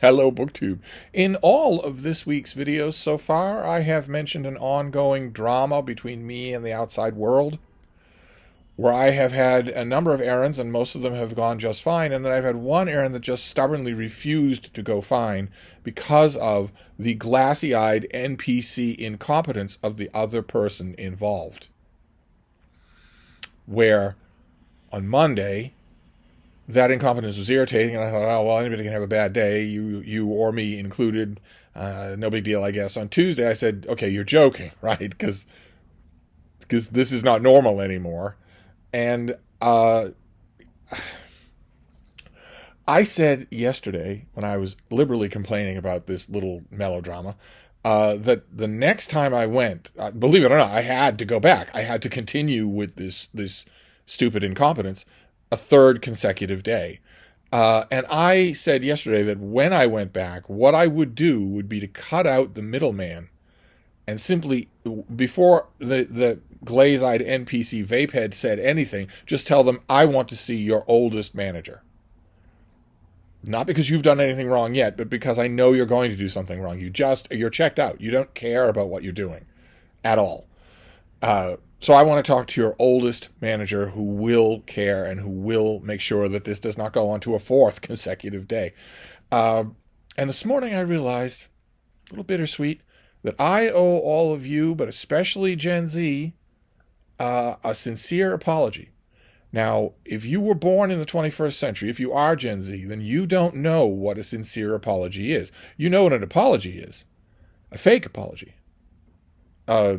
Hello, BookTube. In all of this week's videos so far, I have mentioned an ongoing drama between me and the outside world, where I have had a number of errands, and most of them have gone just fine, and then I've had one errand that just stubbornly refused to go fine because of the glassy-eyed NPC incompetence of the other person involved. Where, on Monday, that incompetence was irritating, and I thought, oh, well, anybody can have a bad day, you or me included. No big deal, I guess. On Tuesday, I said, okay, you're joking, right? Because this is not normal anymore. And I said yesterday, when I was liberally complaining about this little melodrama, that the next time I went, believe it or not, I had to go back. I had to continue with this stupid incompetence a third consecutive day. And I said yesterday that when I went back, what I would do would be to cut out the middleman and simply, before the glaze-eyed NPC vapehead said anything, just tell them, I want to see your oldest manager. Not because you've done anything wrong yet, but because I know you're going to do something wrong. You're checked out. You don't care about what you're doing at all. So I want to talk to your oldest manager who will care and who will make sure that this does not go on to a fourth consecutive day. And this morning I realized, a little bittersweet, that I owe all of you, but especially Gen Z, a sincere apology. Now, if you were born in the 21st century, if you are Gen Z, then you don't know what a sincere apology is. You know what an apology is. A fake apology. A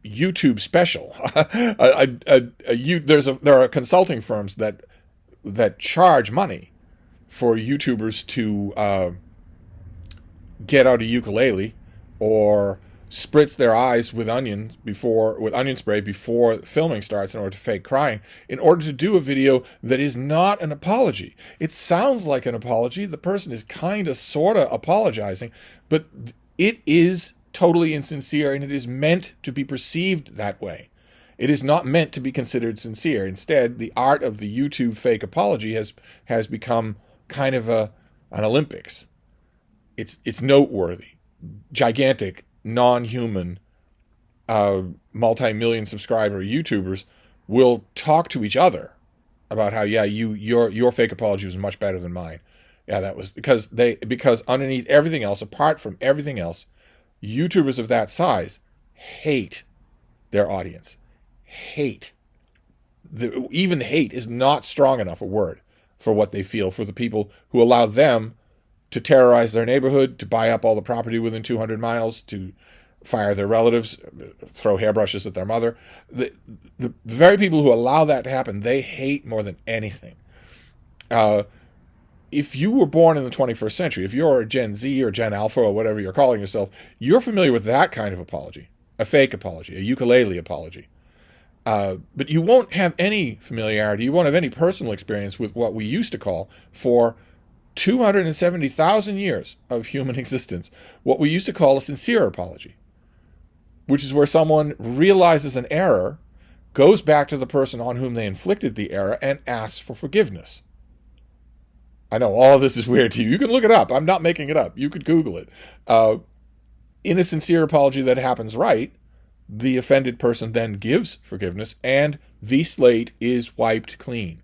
YouTube special. There are consulting firms that charge money for YouTubers to get out a ukulele or spritz their eyes with onion spray before filming starts in order to fake crying, in order to do a video that is not an apology. It sounds like an apology. The person is kind of sort of apologizing, but it is totally insincere, and it is meant to be perceived that way. It is not meant to be considered sincere. Instead, the art of the YouTube fake apology has become kind of an Olympics. It's noteworthy. Gigantic, non-human, multi-million subscriber YouTubers will talk to each other about how, yeah, your fake apology was much better than mine. Yeah, that was because underneath everything else, apart from everything else, YouTubers of that size hate their audience. Hate. Even hate is not strong enough a word for what they feel for the people who allow them to terrorize their neighborhood, to buy up all the property within 200 miles, to fire their relatives, throw hairbrushes at their mother. The very people who allow that to happen, they hate more than anything. If you were born in the 21st century, if you're a Gen Z or Gen Alpha or whatever you're calling yourself, you're familiar with that kind of apology, a fake apology, a ukulele apology. But you won't have any familiarity, you won't have any personal experience with what we used to call, for 270,000 years of human existence, what we used to call a sincere apology, which is where someone realizes an error, goes back to the person on whom they inflicted the error, and asks for forgiveness. I know all of this is weird to you. You can look it up. I'm not making it up. You could Google it. In a sincere apology that happens right, the offended person then gives forgiveness, and the slate is wiped clean.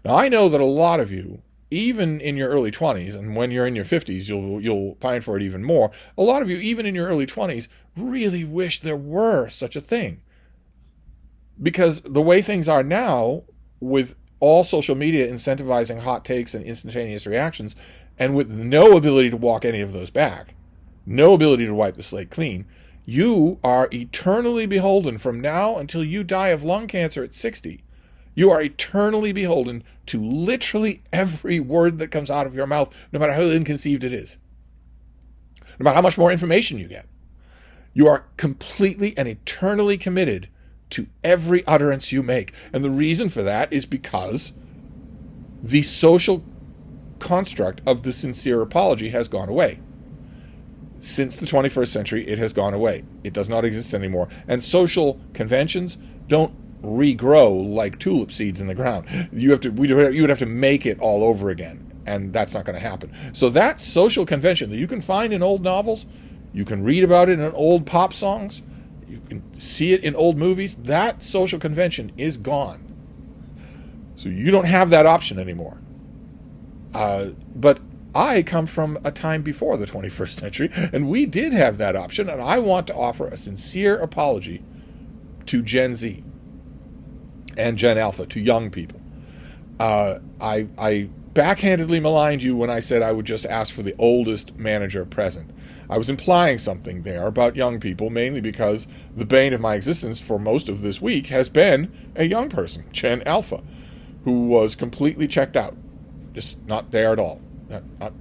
Now, I know that a lot of you, even in your early 20s, and when you're in your 50s, you'll pine for it even more, a lot of you, even in your early 20s, really wish there were such a thing. Because the way things are now, with all social media incentivizing hot takes and instantaneous reactions, and with no ability to walk any of those back, no ability to wipe the slate clean, you are eternally beholden from now until you die of lung cancer at 60. You are eternally beholden to literally every word that comes out of your mouth, no matter how inconceived it is. No matter how much more information you get. You are completely and eternally committed to every utterance you make. And the reason for that is because the social construct of the sincere apology has gone away. Since the 21st century, it has gone away. It does not exist anymore. And social conventions don't regrow like tulip seeds in the ground. You would have to make it all over again, and that's not going to happen. So that social convention that you can find in old novels, you can read about it in old pop songs, you can see it in old movies, that social convention is gone. So you don't have that option anymore. But I come from a time before the 21st century, and we did have that option, and I want to offer a sincere apology to Gen Z and Gen Alpha, to young people. I backhandedly maligned you when I said I would just ask for the oldest manager present. I was implying something there about young people, mainly because the bane of my existence for most of this week has been a young person, Gen Alpha, who was completely checked out. Just not there at all.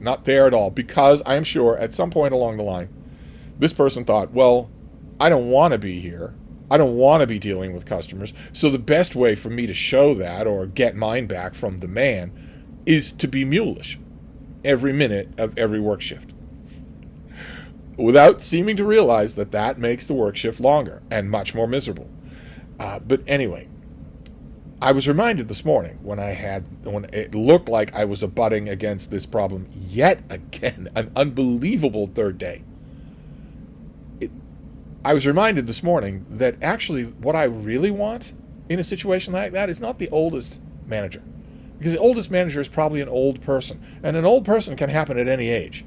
Not there at all, because I am sure at some point along the line, this person thought, well, I don't want to be here. I don't want to be dealing with customers. So the best way for me to show that or get mine back from the man is to be mulish every minute of every work shift, without seeming to realize that that makes the work shift longer and much more miserable. But anyway, I was reminded this morning when it looked like I was abutting against this problem yet again, an unbelievable third day. I was reminded this morning that actually what I really want in a situation like that is not the oldest manager. Because the oldest manager is probably an old person. And an old person can happen at any age.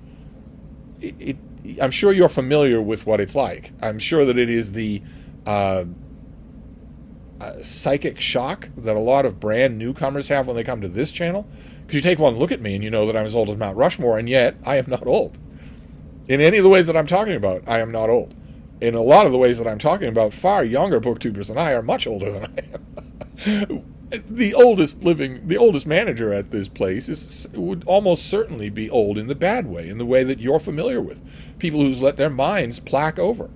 I'm sure you're familiar with what it's like. I'm sure that it is the psychic shock that a lot of brand newcomers have when they come to this channel. Because you take one look at me and you know that I'm as old as Mount Rushmore, and yet I am not old. In any of the ways that I'm talking about, I am not old. In a lot of the ways that I'm talking about, far younger booktubers than I are much older than I am. The oldest manager at this place would almost certainly be old in the bad way, in the way that you're familiar with. People who's let their minds plaque over.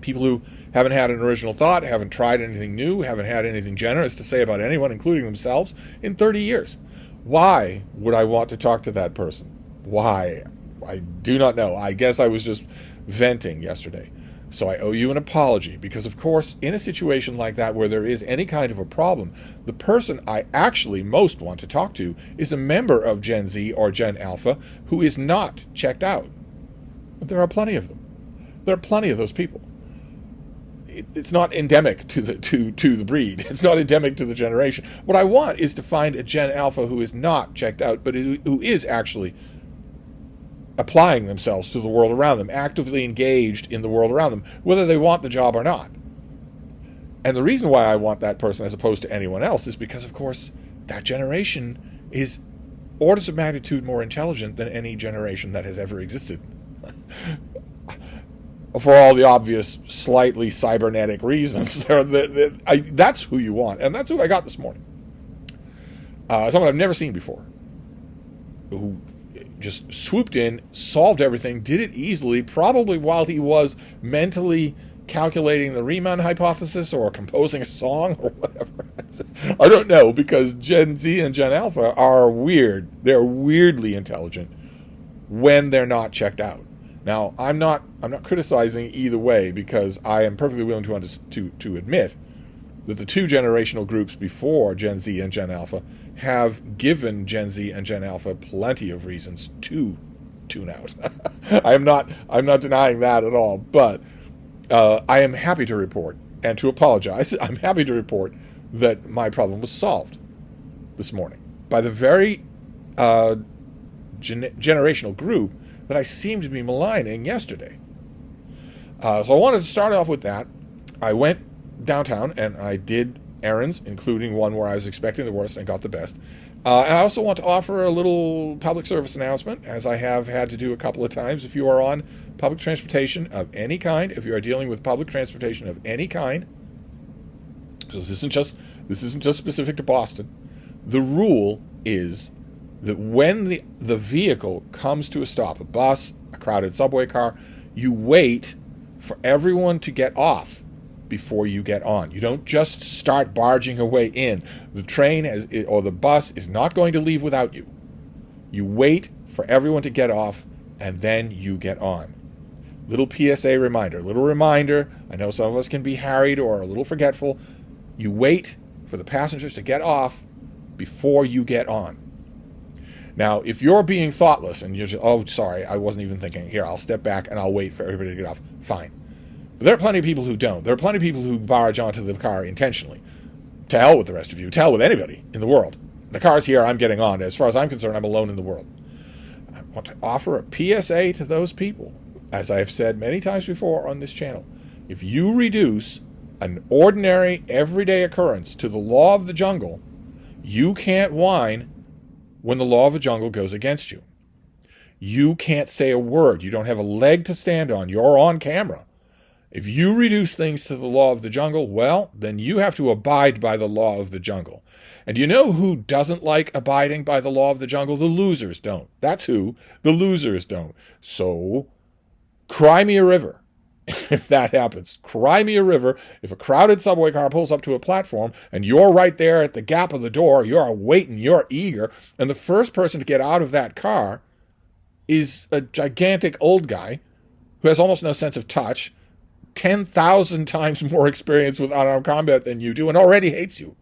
People who haven't had an original thought, haven't tried anything new, haven't had anything generous to say about anyone, including themselves, in 30 years. Why would I want to talk to that person? Why? I do not know. I guess I was just venting yesterday. So I owe you an apology, because of course, in a situation like that where there is any kind of a problem, the person I actually most want to talk to is a member of Gen Z or Gen Alpha who is not checked out. But there are plenty of them. There are plenty of those people. It's not endemic to the breed. It's not endemic to the generation. What I want is to find a Gen Alpha who is not checked out, but who is actually applying themselves to the world around them, actively engaged in the world around them, whether they want the job or not. And the reason why I want that person as opposed to anyone else is because, of course, that generation is orders of magnitude more intelligent than any generation that has ever existed. For all the obvious, slightly cybernetic reasons, that's who you want. And that's who I got this morning. Someone I've never seen before, who just swooped in, solved everything, did it easily, probably while he was mentally calculating the Riemann hypothesis or composing a song or whatever. I don't know, because Gen Z and Gen Alpha are weird. They're weirdly intelligent when they're not checked out. Now, I'm not criticizing either way, because I am perfectly willing to admit that the two generational groups before Gen Z and Gen Alpha have given Gen Z and Gen Alpha plenty of reasons to tune out. I'm not denying that at all, but I am happy to report and to apologize. I'm happy to report that my problem was solved this morning by the very generational group that I seemed to be maligning yesterday. So I wanted to start off with that. I went downtown and I did errands, including one where I was expecting the worst and got the best. And I also want to offer a little public service announcement, as I have had to do a couple of times. If you are on public transportation of any kind, if you are dealing with public transportation of any kind, so this isn't just specific to Boston, the rule is that when the vehicle comes to a stop, a bus, a crowded subway car, you wait for everyone to get off before you get on. You don't just start barging away in. The train or the bus is not going to leave without you. You wait for everyone to get off, and then you get on. Little PSA reminder, I know some of us can be harried or a little forgetful. You wait for the passengers to get off before you get on. Now, if you're being thoughtless and you're just, oh, sorry, I wasn't even thinking. Here, I'll step back and I'll wait for everybody to get off. Fine. But there are plenty of people who don't. There are plenty of people who barge onto the car intentionally. To hell with the rest of you. To hell with anybody in the world. The car's here, I'm getting on. As far as I'm concerned, I'm alone in the world. I want to offer a PSA to those people. As I have said many times before on this channel, if you reduce an ordinary, everyday occurrence to the law of the jungle, you can't whine when the law of the jungle goes against you. You can't say a word. You don't have a leg to stand on. You're on camera. If you reduce things to the law of the jungle, well, then you have to abide by the law of the jungle. And you know who doesn't like abiding by the law of the jungle? The losers don't. That's who. The losers don't. So, cry me a river. If that happens, cry me a river. If a crowded subway car pulls up to a platform and you're right there at the gap of the door, you're waiting, you're eager, and the first person to get out of that car is a gigantic old guy who has almost no sense of touch, 10,000 times more experience with unarmed combat than you do, and already hates you.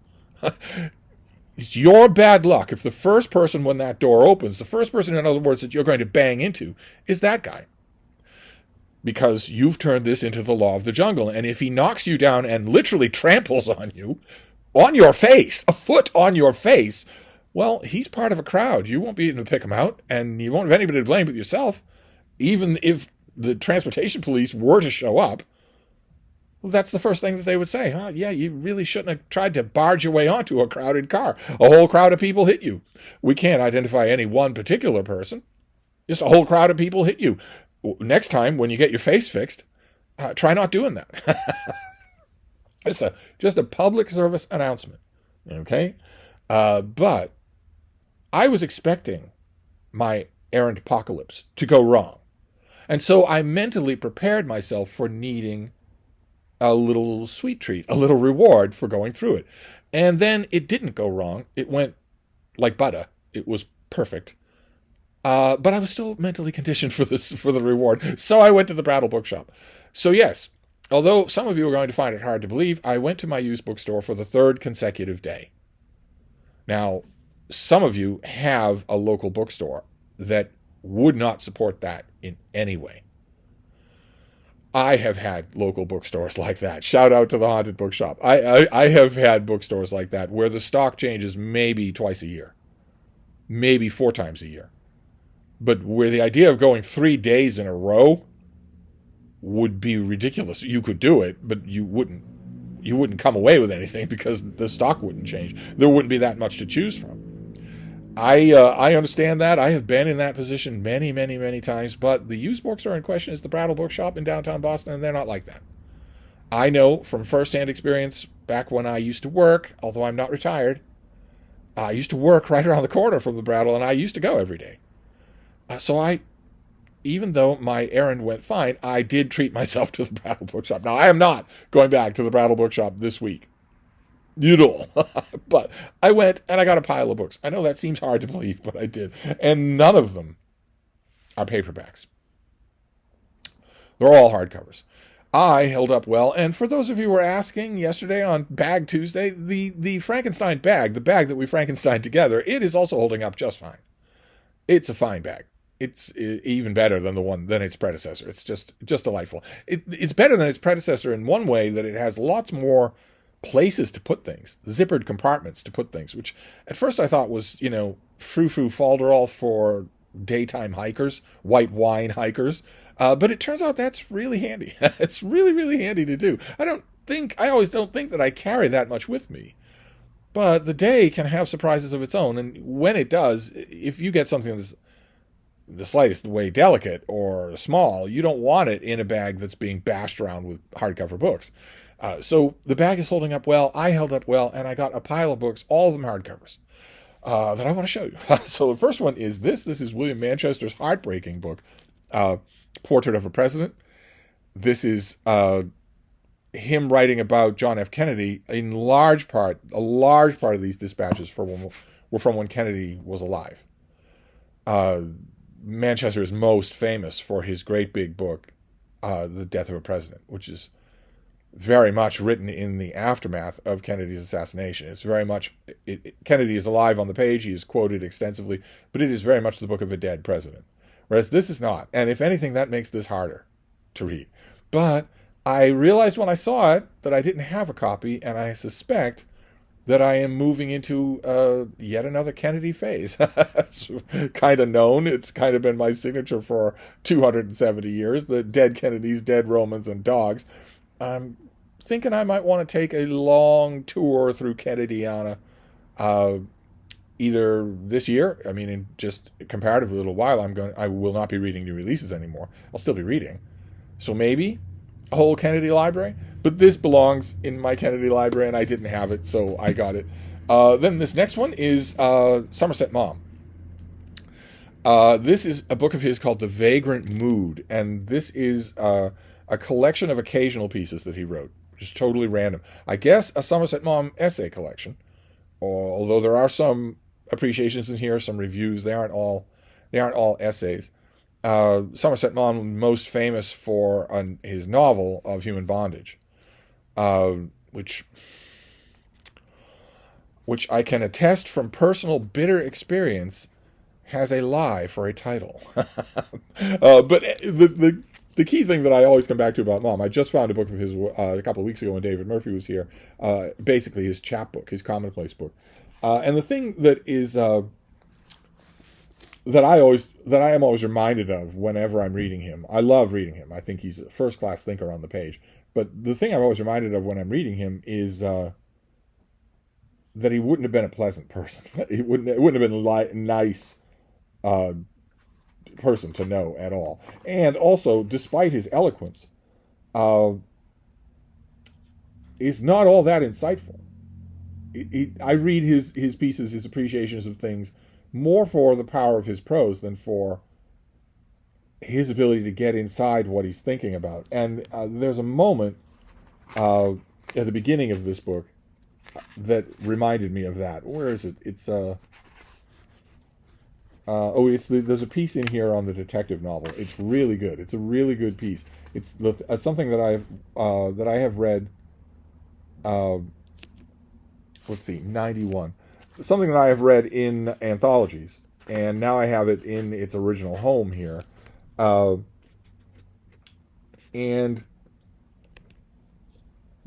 It's your bad luck if the first person when that door opens, the first person, in other words, that you're going to bang into is that guy. Because you've turned this into the law of the jungle. And if he knocks you down and literally tramples on you, on your face, a foot on your face, well, he's part of a crowd. You won't be able to pick him out, and you won't have anybody to blame but yourself. Even if the transportation police were to show up, well, that's the first thing that they would say. Oh, yeah, you really shouldn't have tried to barge your way onto a crowded car. A whole crowd of people hit you. We can't identify any one particular person. Just a whole crowd of people hit you. Next time, when you get your face fixed, try not doing that. Just a public service announcement, okay? But I was expecting my errand apocalypse to go wrong. And so I mentally prepared myself for needing a little sweet treat, a little reward for going through it. And then it didn't go wrong. It went like butter. It was perfect. But I was still mentally conditioned for the reward. So I went to the Brattle bookshop. So yes, although some of you are going to find it hard to believe, I went to my used bookstore for the third consecutive day. Now, some of you have a local bookstore that would not support that in any way. I have had local bookstores like that. Shout out to the Haunted Bookshop. I have had bookstores like that where the stock changes maybe twice a year, maybe 4 times a year. But where the idea of going 3 days in a row would be ridiculous. You could do it, but you wouldn't come away with anything because the stock wouldn't change. There wouldn't be that much to choose from. I understand that. I have been in that position many, many, many times, but the used bookstore in question is the Brattle Bookshop in downtown Boston, and they're not like that. I know from firsthand experience back when I used to work, although I'm not retired, I used to work right around the corner from the Brattle, and I used to go every day. So even though my errand went fine, I did treat myself to the Brattle Bookshop. Now, I am not going back to the Brattle Bookshop this week. You know. But I went and I got a pile of books. I know that seems hard to believe, but I did. And none of them are paperbacks. They're all hardcovers. I held up well. And for those of you who were asking yesterday on Bag Tuesday, the Frankenstein bag, the bag that we Frankenstein together, it is also holding up just fine. It's a fine bag. It's even better than its predecessor. It's just delightful. It's better than its predecessor in one way that it has lots more places to put things, zippered compartments to put things, which at first I thought was, frou-frou falderall for daytime hikers, white wine hikers. But it turns out that's really handy. It's really, really handy to do. I always don't think that I carry that much with me. But the day can have surprises of its own. And when it does, if you get something that's the slightest way delicate or small, you don't want it in a bag that's being bashed around with hardcover books. So the bag is holding up well. I held up well, and I got a pile of books, all of them hardcovers, that I want to show you. So the first one is this. This is William Manchester's heartbreaking book, Portrait of a President. This is him writing about John F. Kennedy. In large part, a large part of these dispatches were from when Kennedy was alive. Manchester is most famous for his great big book, The Death of a President, which is very much written in the aftermath of Kennedy's assassination. It's very much, Kennedy is alive on the page, he is quoted extensively, but it is very much the book of a dead president. Whereas this is not. And if anything, that makes this harder to read. But I realized when I saw it that I didn't have a copy, and I suspect that I am moving into yet another Kennedy phase. It's kind of known. It's kind of been my signature for 270 years. The dead Kennedys, dead Romans, and dogs. I'm thinking I might want to take a long tour through Kennediana, either this year. I mean, in just comparatively little while, I will not be reading new releases anymore. I'll still be reading. So maybe a whole Kennedy library. But this belongs in my Kennedy library, and I didn't have it, so I got it. Then this next one is Somerset Maugham. This is a book of his called The Vagrant Mood, and this is a collection of occasional pieces that he wrote, just totally random. I guess a Somerset Maugham essay collection, although there are some appreciations in here, some reviews. They aren't all essays. Somerset Maugham most famous for his novel of Human Bondage, which I can attest from personal bitter experience has a lie for a title. But the key thing that I always come back to about Maugham, I just found a book of his a couple of weeks ago when David Murphy was here, basically his chapbook, his commonplace book. And the thing that is that I am always reminded of whenever I'm reading him. I love reading him. I think he's a first-class thinker on the page. But the thing I'm always reminded of when I'm reading him is that he wouldn't have been a pleasant person. It wouldn't have been a nice person to know at all. And also, despite his eloquence, is not all that insightful. I read his pieces, his appreciations of things, more for the power of his prose than for his ability to get inside what he's thinking about. And there's a moment at the beginning of this book that reminded me of that. Where is it? It's there's a piece in here on the detective novel. It's really good. It's a really good piece. It's something that I have read. Let's see, 91. Something that I have read in anthologies, and now I have it in its original home here. And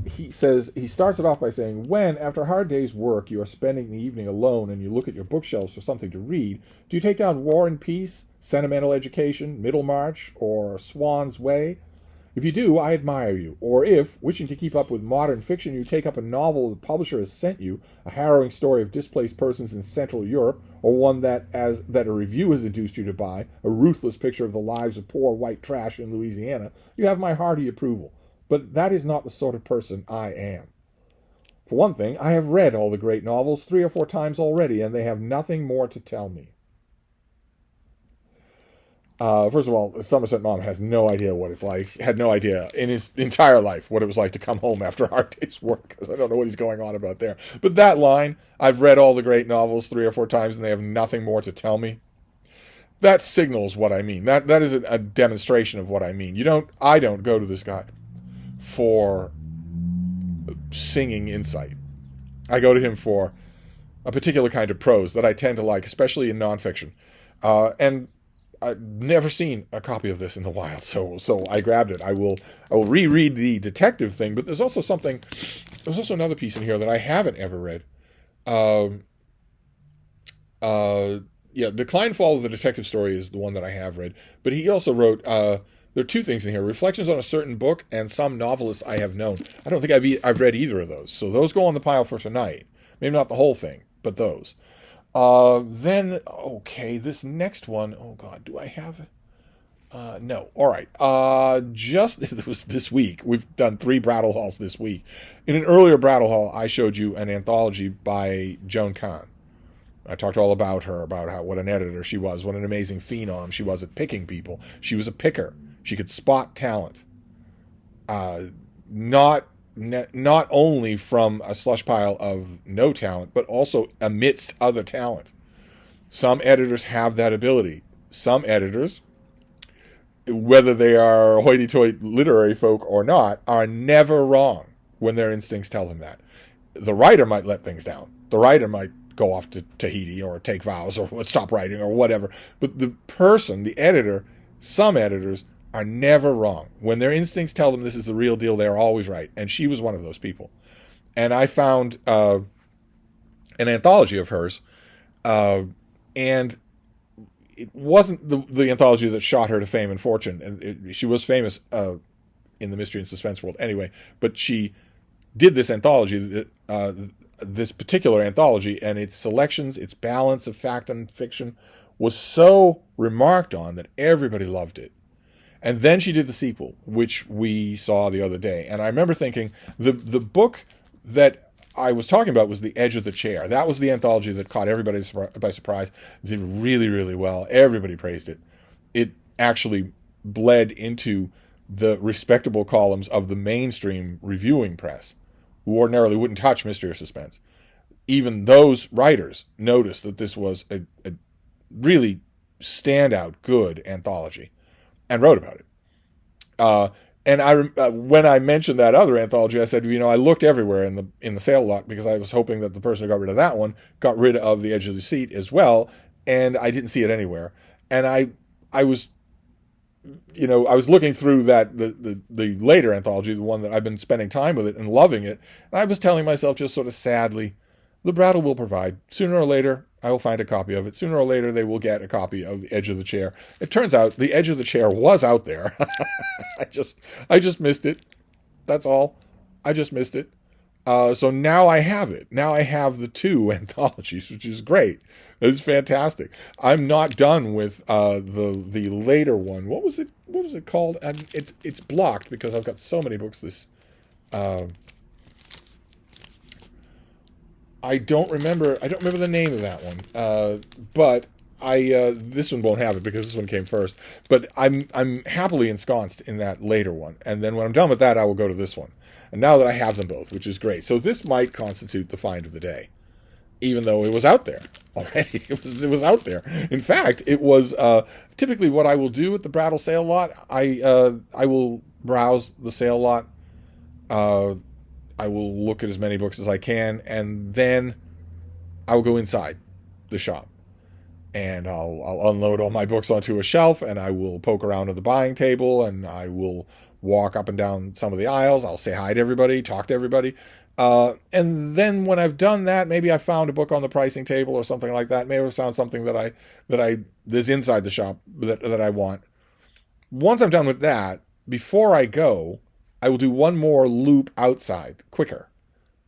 he starts it off by saying, when, after a hard day's work, you are spending the evening alone and you look at your bookshelves for something to read, do you take down War and Peace, Sentimental Education, Middlemarch, or Swan's Way? If you do, I admire you. Or if, wishing to keep up with modern fiction, you take up a novel the publisher has sent you, a harrowing story of displaced persons in Central Europe, or one that a review has induced you to buy, a ruthless picture of the lives of poor white trash in Louisiana, you have my hearty approval. But that is not the sort of person I am. For one thing, I have read all the great novels 3 or 4 times already, and they have nothing more to tell me. First of all, Somerset Maugham has no idea what it's like, had no idea in his entire life what it was like to come home after a hard day's work, because I don't know what he's going on about there. But that line, I've read all the great novels 3 or 4 times and they have nothing more to tell me, that signals what I mean. That is a demonstration of what I mean. I don't go to this guy for singing insight. I go to him for a particular kind of prose that I tend to like, especially in nonfiction. And I've never seen a copy of this in the wild, so I grabbed it. I will reread the detective thing, but there's also another piece in here that I haven't ever read. Decline and Fall of the Detective Story is the one that I have read, but he also wrote, there are 2 things in here, Reflections on a Certain Book and Some Novelists I Have Known. I don't think I've read either of those, so those go on the pile for tonight. Maybe not the whole thing, but those. This next one, oh God, do I have it? No. All right. It was this week. We've done 3 Brattle hauls this week. In an earlier Brattle haul, I showed you an anthology by Joan Kahn. I talked all about her, what an editor she was, what an amazing phenom she was at picking people. She was a picker. She could spot talent. Not only from a slush pile of no talent, but also amidst other talent. Some editors have that ability. Some editors whether they are hoity-toity literary folk or not, are never wrong when their instincts tell them that. The writer might let things down. The writer might go off to Tahiti or take vows or stop writing or whatever. But the person, the editor, some editors are never wrong. When their instincts tell them this is the real deal, they're always right. And she was one of those people. And I found an anthology of hers, and it wasn't the anthology that shot her to fame and fortune. And she was famous in the mystery and suspense world anyway, but she did this anthology, this particular anthology, and its selections, its balance of fact and fiction was so remarked on that everybody loved it. And then she did the sequel, which we saw the other day. And I remember thinking, the book that I was talking about was The Edge of the Chair. That was the anthology that caught everybody by surprise. It did really, really well. Everybody praised it. It actually bled into the respectable columns of the mainstream reviewing press, who ordinarily wouldn't touch mystery or suspense. Even those writers noticed that this was a really standout, good anthology, and wrote about it. And when I mentioned that other anthology, I said, I looked everywhere in the sale lot because I was hoping that the person who got rid of that one got rid of The Edge of the Seat as well, and I didn't see it anywhere. And I was looking through the later anthology, the one that I've been spending time with it and loving it, and I was telling myself just sort of sadly, the Brattle will provide. Sooner or later, I will find a copy of it. Sooner or later, they will get a copy of The Edge of the Chair. It turns out The Edge of the Chair was out there. I just missed it. That's all. I just missed it. So now I have it. Now I have the two anthologies, which is great. It's fantastic. I'm not done with the later one. What was it called? And it's blocked because I've got so many books. I don't remember the name of that one. But this one won't have it because this one came first. But I'm happily ensconced in that later one. And then when I'm done with that, I will go to this one. And now that I have them both, which is great. So this might constitute the find of the day, even though it was out there already. It was out there. In fact, it was typically what I will do at the Brattle sale lot. I will browse the sale lot. I will look at as many books as I can, and then I will go inside the shop. And I'll unload all my books onto a shelf, and I will poke around at the buying table, and I will walk up and down some of the aisles. I'll say hi to everybody, talk to everybody. And then when I've done that, maybe I found a book on the pricing table or something like that. Maybe I found something that's inside the shop that I want. Once I'm done with that, before I go, I will do one more loop outside, quicker.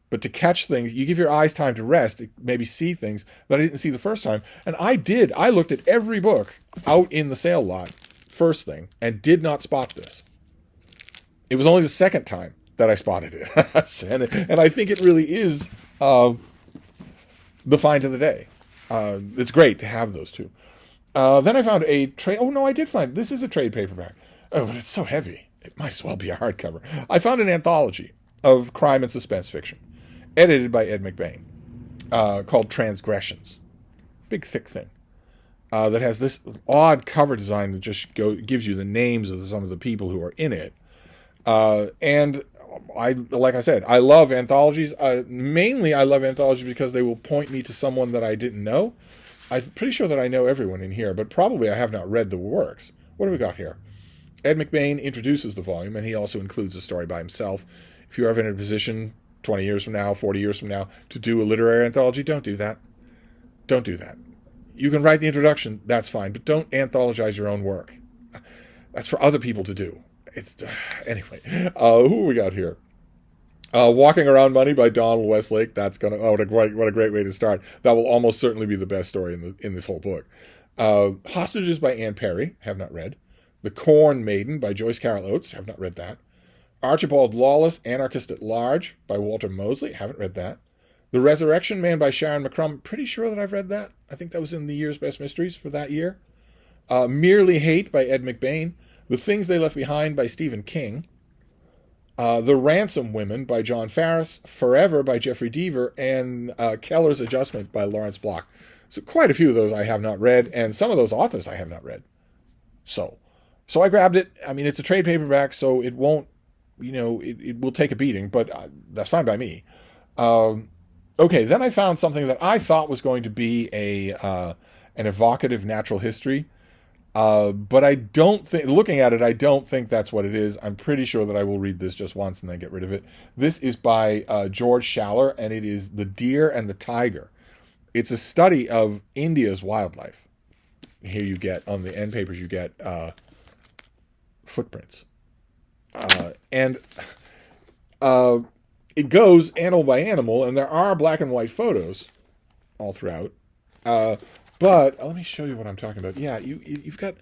But to catch things, you give your eyes time to rest, to maybe see things that I didn't see the first time. And I did. I looked at every book out in the sale lot first thing and did not spot this. It was only the second time that I spotted it. And I think it really is the find of the day. It's great to have those two. Then I found a trade. Oh, no, I did find. This is a trade paperback. Oh, but it's so heavy. It might as well be a hardcover. I found an anthology of crime and suspense fiction, edited by Ed McBain, called Transgressions. Big, thick thing. That has this odd cover design that just gives you the names of some of the people who are in it. And like I said, I love anthologies. Mainly, I love anthologies because they will point me to someone that I didn't know. I'm pretty sure that I know everyone in here, but probably I have not read the works. What do we got here? Ed McBain introduces the volume, and he also includes a story by himself. If you're ever in a position 20 years from now, 40 years from now, to do a literary anthology, don't do that. Don't do that. You can write the introduction, that's fine, but don't anthologize your own work. That's for other people to do. Anyway, who we got here? Walking Around Money by Donald Westlake. That's gonna what a great way to start. That will almost certainly be the best story in this whole book. Hostages by Anne Perry, have not read. The Corn Maiden by Joyce Carol Oates, have not read that. Archibald Lawless, Anarchist at Large by Walter Mosley, haven't read that. The Resurrection Man by Sharon McCrum, pretty sure that I've read that. I think that was in the year's Best Mysteries for that year. Merely Hate by Ed McBain. The Things They Left Behind by Stephen King. The Ransom Women by John Farris. Forever by Jeffrey Deaver. And Keller's Adjustment by Lawrence Block. So quite a few of those I have not read, and some of those authors I have not read. So So I grabbed it. I mean, it's a trade paperback, so it won't, it will take a beating, but that's fine by me. Um, okay, then I found something that I thought was going to be an evocative natural history. But I don't think, looking at it, I don't think that's what it is. I'm pretty sure that I will read this just once and then get rid of it. This is by George Shirer, and it is The Deer and the Tiger. It's a study of India's wildlife. Here you get, on the end papers, you get footprints. And it goes animal by animal, and there are black and white photos all throughout. But let me show you what I'm talking about. Yeah, you've got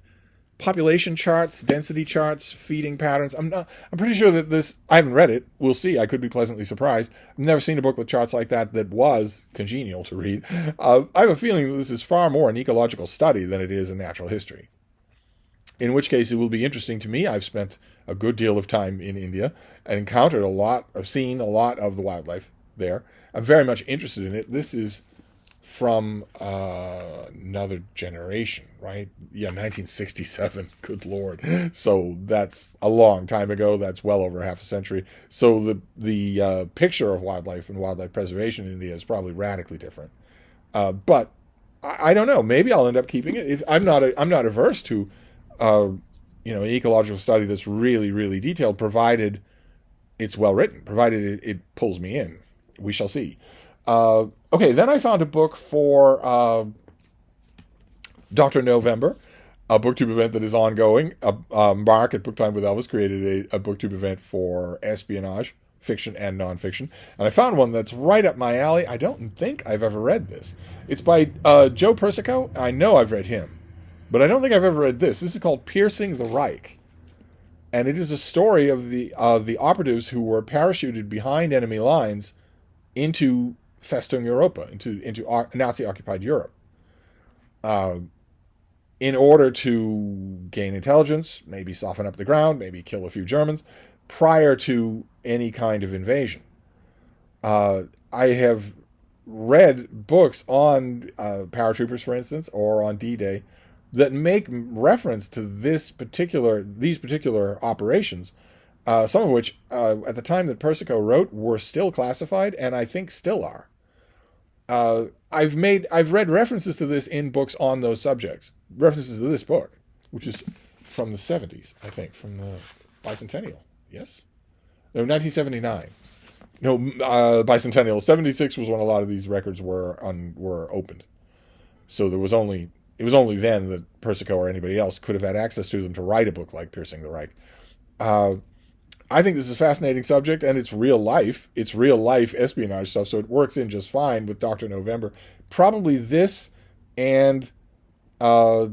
population charts, density charts, feeding patterns. I'm pretty sure that this, I haven't read it. We'll see. I could be pleasantly surprised. I've never seen a book with charts like that was congenial to read. I have a feeling that this is far more an ecological study than it is a natural history. In which case it will be interesting to me. I've spent a good deal of time in India and encountered a lot, I've seen a lot of the wildlife there. I'm very much interested in it. This is from another generation, right? Yeah, 1967. Good Lord. So that's a long time ago. That's well over half a century. So the picture of wildlife and wildlife preservation in India is probably radically different. But I don't know. Maybe I'll end up keeping it. I'm not averse to an ecological study that's really, really detailed, provided it's well written, provided it pulls me in. We shall see. Okay, then I found a book for Dr. November, a booktube event that is ongoing. Mark at Book Time with Elvis created a booktube event for espionage, fiction and nonfiction. And I found one that's right up my alley. I don't think I've ever read this. It's by Joe Persico. I know I've read him, but I don't think I've ever read this. This is called Piercing the Reich. And it is a story of the operatives who were parachuted behind enemy lines into Festung Europa, into Nazi-occupied Europe, in order to gain intelligence, maybe soften up the ground, maybe kill a few Germans, prior to any kind of invasion. I have read books on paratroopers, for instance, or on D-Day, that make reference to these particular operations, some of which, at the time that Persico wrote, were still classified, and I think still are. I've read references to this in books on those subjects. References to this book, which is from the 70s, I think, from the bicentennial. Yes? No, 1979. No, bicentennial. 76 was when a lot of these records were opened. So it was only then that Persico or anybody else could have had access to them to write a book like Piercing the Reich. I think this is a fascinating subject, and it's real life. It's real life espionage stuff, so it works in just fine with Dr. November. Probably this and the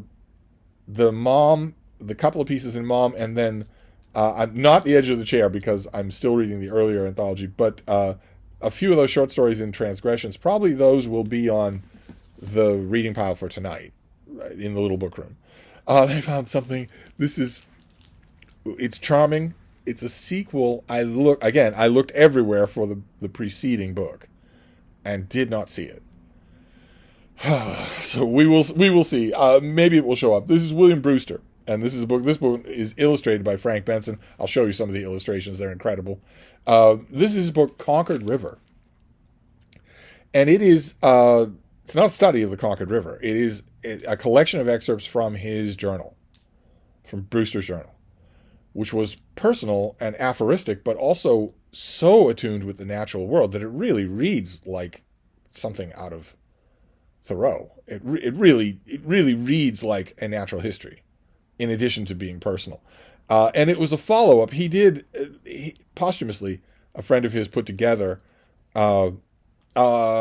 Maugham, the couple of pieces in Maugham, and then I'm not The Edge of the Chair because I'm still reading the earlier anthology, but a few of those short stories in Transgressions, probably those will be on the reading pile for tonight in the little book room. I found something. It's charming. It's a sequel. I looked everywhere for the preceding book and did not see it. So we will see. Maybe it will show up. This is William Brewster, and this book is illustrated by Frank Benson. I'll show you some of the illustrations. They're incredible. This is his book Conquered River, and it is it's not a study of the Conquered River. It is a collection of excerpts from his journal, from Brewster's journal, which was personal and aphoristic, but also so attuned with the natural world that it really reads like something out of Thoreau. It really reads like a natural history, in addition to being personal. And it was a follow-up. Posthumously, a friend of his put together a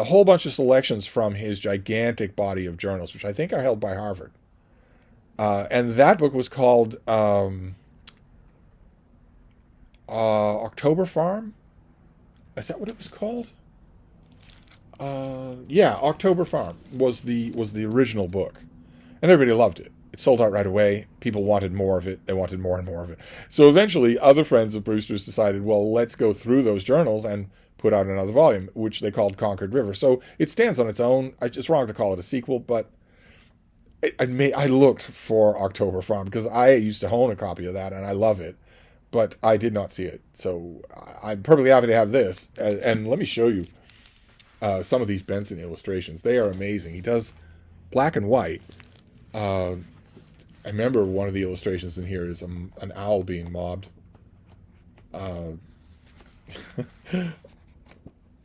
whole bunch of selections from his gigantic body of journals, which I think are held by Harvard. And that book was called October Farm? Is that what it was called? Yeah, October Farm was the original book, and everybody loved it. It sold out right away. People wanted more of it. They wanted more and more of it. So eventually, other friends of Brewster's decided, well, let's go through those journals and put out another volume, which they called Conquered River. So it stands on its own. It's wrong to call it a sequel, but I looked for October Farm because I used to own a copy of that and I love it, but I did not see it. So I'm perfectly happy to have this. And let me show you some of these Benson illustrations. They are amazing. He does black and white. I remember one of the illustrations in here is an owl being mobbed. I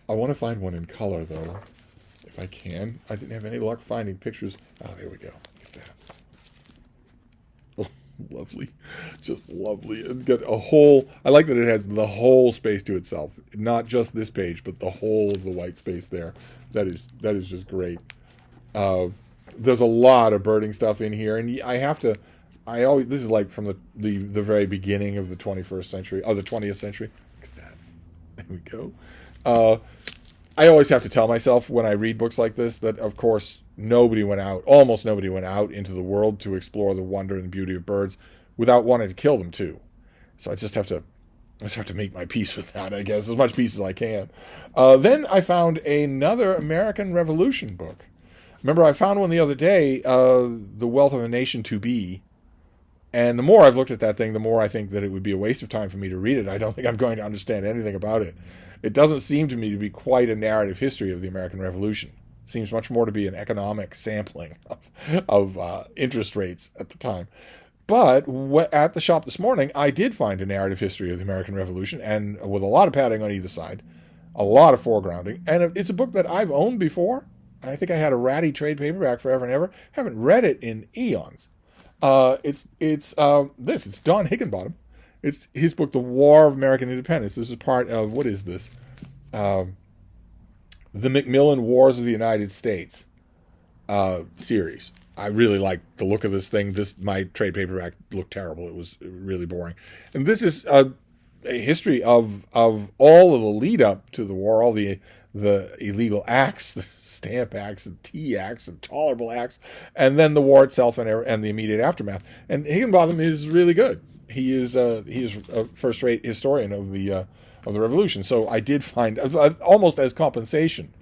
want to find one in color, though, if I can. I didn't have any luck finding pictures. Oh, there we go. Look at that. Oh, lovely. Just lovely. And got a whole... I like that it has the whole space to itself. Not just this page, but the whole of the white space there. That is just great. There's a lot of birding stuff in here, and I have to... this is like from the very beginning of the 21st century, the 20th century. Look at that. There we go. I always have to tell myself when I read books like this that, of course, almost nobody went out into the world to explore the wonder and beauty of birds without wanting to kill them too. So I just have to make my peace with that, I guess, as much peace as I can. Then I found another American Revolution book. Remember, I found one the other day, The Wealth of a Nation to Be. And the more I've looked at that thing, the more I think that it would be a waste of time for me to read it. I don't think I'm going to understand anything about it. It doesn't seem to me to be quite a narrative history of the American Revolution. It seems much more to be an economic sampling of interest rates at the time. But at the shop this morning, I did find a narrative history of the American Revolution, and with a lot of padding on either side, a lot of foregrounding. And it's a book that I've owned before. I think I had a ratty trade paperback forever and ever. Haven't read it in eons. It's Don Higginbottom. It's his book, The War of American Independence. This is part of, what is this? The Macmillan Wars of the United States series. I really liked the look of this thing. My trade paperback looked terrible. It was really boring. And this is a history of all of the lead up to the war, all the illegal acts, the Stamp Acts and Tea Acts and Tolerable Acts, and then the war itself and the immediate aftermath. And Higginbotham is really good. He is a first-rate historian of the Revolution. So I did find, almost as compensation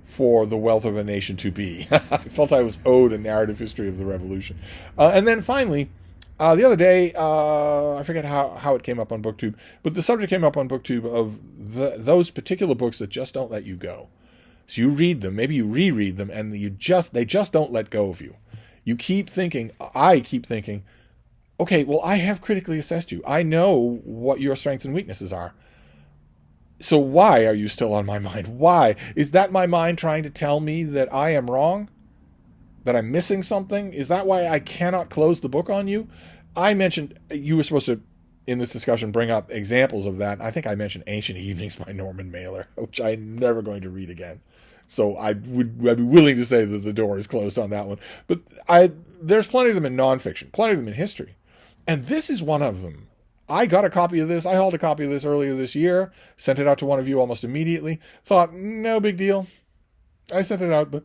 for The Wealth of a Nation to Be, I felt I was owed a narrative history of the Revolution. And then finally, the other day, I forget how it came up on BookTube, but the subject came up on BookTube of those particular books that just don't let you go. So you read them, maybe you reread them, and they just don't let go of you. I keep thinking, okay, well, I have critically assessed you. I know what your strengths and weaknesses are. So why are you still on my mind? Why? Is that my mind trying to tell me that I am wrong? That I'm missing something? Is that why I cannot close the book on you? I mentioned, you were supposed to, in this discussion, bring up examples of that. I think I mentioned Ancient Evenings by Norman Mailer, which I'm never going to read again. So I'd be willing to say that the door is closed on that one. But there's plenty of them in nonfiction, plenty of them in history. And this is one of them. I got a copy of this. I hauled a copy of this earlier this year, sent it out to one of you almost immediately. Thought, no big deal. I sent it out, but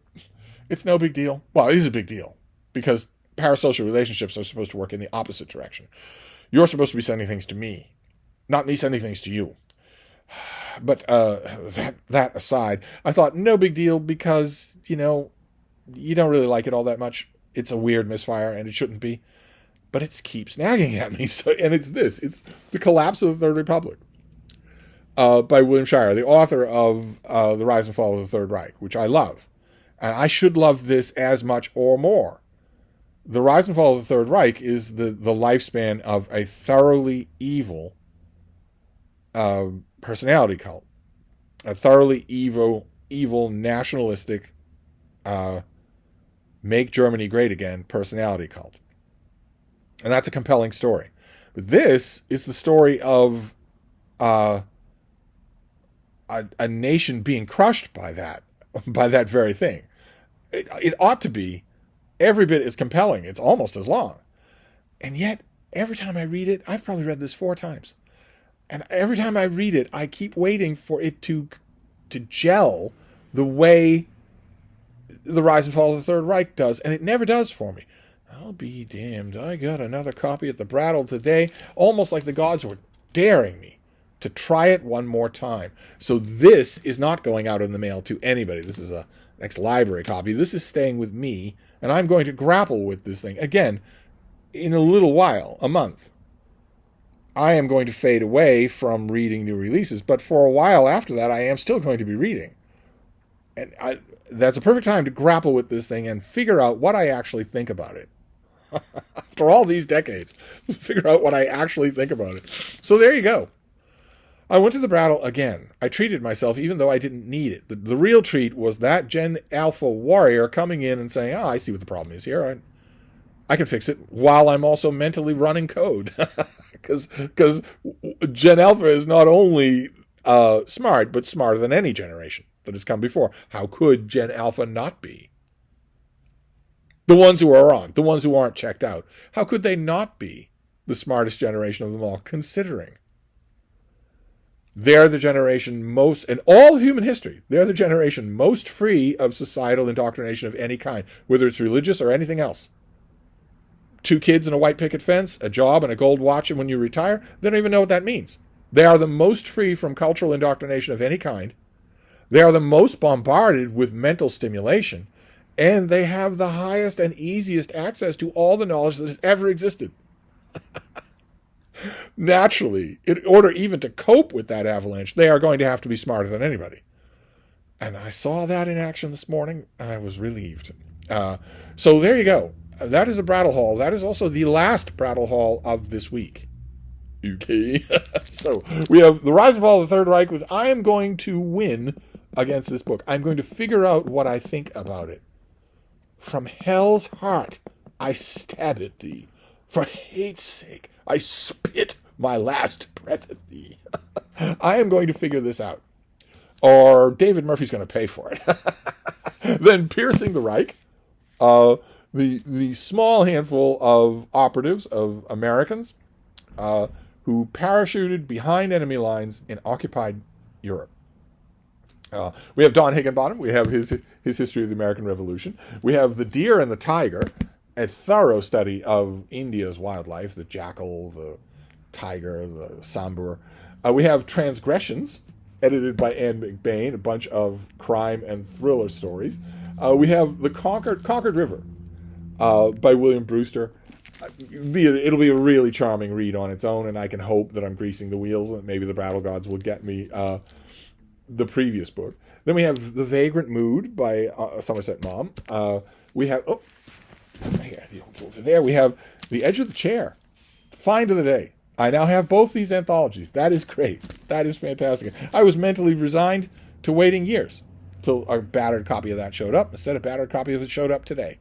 it's no big deal. Well, it is a big deal because parasocial relationships are supposed to work in the opposite direction. You're supposed to be sending things to me, not me sending things to you. But that aside, I thought no big deal because, you don't really like it all that much. It's a weird misfire and it shouldn't be. But it keeps nagging at me. And it's The Collapse of the Third Republic by William Shirer, the author of The Rise and Fall of the Third Reich, which I love. And I should love this as much or more. The Rise and Fall of the Third Reich is the lifespan of a thoroughly evil personality cult. A thoroughly evil nationalistic, make Germany great again personality cult. And that's a compelling story. But this is the story of a nation being crushed by that very thing. It ought to be every bit as compelling. It's almost as long. And yet, every time I read it, I've probably read this 4 times. And every time I read it, I keep waiting for it to gel the way The Rise and Fall of the Third Reich does. And it never does for me. I'll be damned. I got another copy at the Brattle today, almost like the gods were daring me to try it one more time. So this is not going out in the mail to anybody. This is an next library copy. This is staying with me, and I'm going to grapple with this thing. Again, in a little while, a month, I am going to fade away from reading new releases, but for a while after that, I am still going to be reading. And that's a perfect time to grapple with this thing and figure out what I actually think about it. After all these decades, figure out what I actually think about it. So there you go. I went to the Brattle again. I treated myself even though I didn't need it. The real treat was that Gen Alpha warrior coming in and saying, I see what the problem is here. I can fix it while I'm also mentally running code. Because Gen Alpha is not only smart, but smarter than any generation that has come before. How could Gen Alpha not be? The ones who are on, the ones who aren't checked out, how could they not be the smartest generation of them all, considering they're the generation most, in all of human history, they're the generation most free of societal indoctrination of any kind, whether it's religious or anything else. 2 kids and a white picket fence, a job and a gold watch, and when you retire, they don't even know what that means. They are the most free from cultural indoctrination of any kind. They are the most bombarded with mental stimulation, and they have the highest and easiest access to all the knowledge that has ever existed. Naturally, in order even to cope with that avalanche, they are going to have to be smarter than anybody. And I saw that in action this morning, and I was relieved. So there you go. That is a Brattle haul. That is also the last Brattle haul of this week. Okay. So we have The Rise and Fall of the Third Reich was, I am going to win against this book. I'm going to figure out what I think about it. From hell's heart, I stab at thee. For hate's sake, I spit my last breath at thee. I am going to figure this out. Or David Murphy's going to pay for it. Then Piercing the Reich. The small handful of operatives, of Americans, who parachuted behind enemy lines in occupied Europe. We have Don Higginbottom. We have his history of the American Revolution. We have The Deer and the Tiger, a thorough study of India's wildlife, the jackal, the tiger, the sambur. We have Transgressions, edited by Anne McBain, a bunch of crime and thriller stories. We have The Conquered River, by William Brewster. It'll be a really charming read on its own, and I can hope that I'm greasing the wheels and maybe the Brattle Gods will get me the previous book. Then we have The Vagrant Mood by Somerset Maugham. We have over there we have The Edge of the Chair, find of the day. I now have both these anthologies. That is great. That is fantastic. I was mentally resigned to waiting years till a battered copy of that showed up. Instead, a battered copy of it showed up today.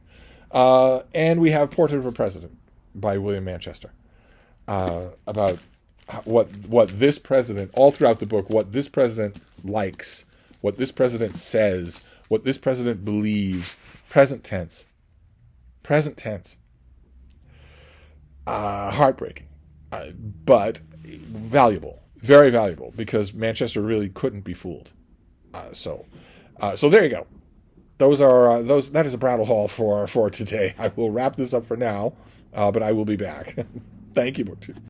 And we have Portrait of a President by William Manchester, about what this president, all throughout the book, what this president likes, what this president says, what this president believes. Present tense. Heartbreaking, but valuable, very valuable, because Manchester really couldn't be fooled. So there you go. That is a Brattle haul for today. I will wrap this up for now, but I will be back. Thank you.